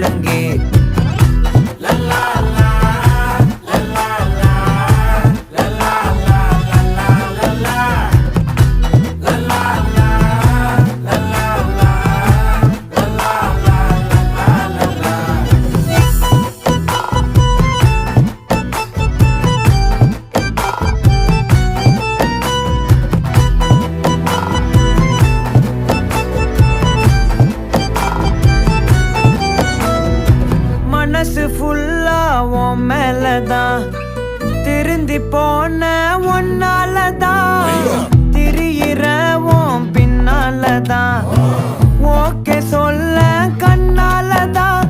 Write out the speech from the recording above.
முழங்கே மனசு ஃபுல்லா உன் மேலதான் திருந்தி போன ஒன்னாலதான் திரியிற உன் பின்னாலதான் ஓகே சொல்ல கண்ணாலதான்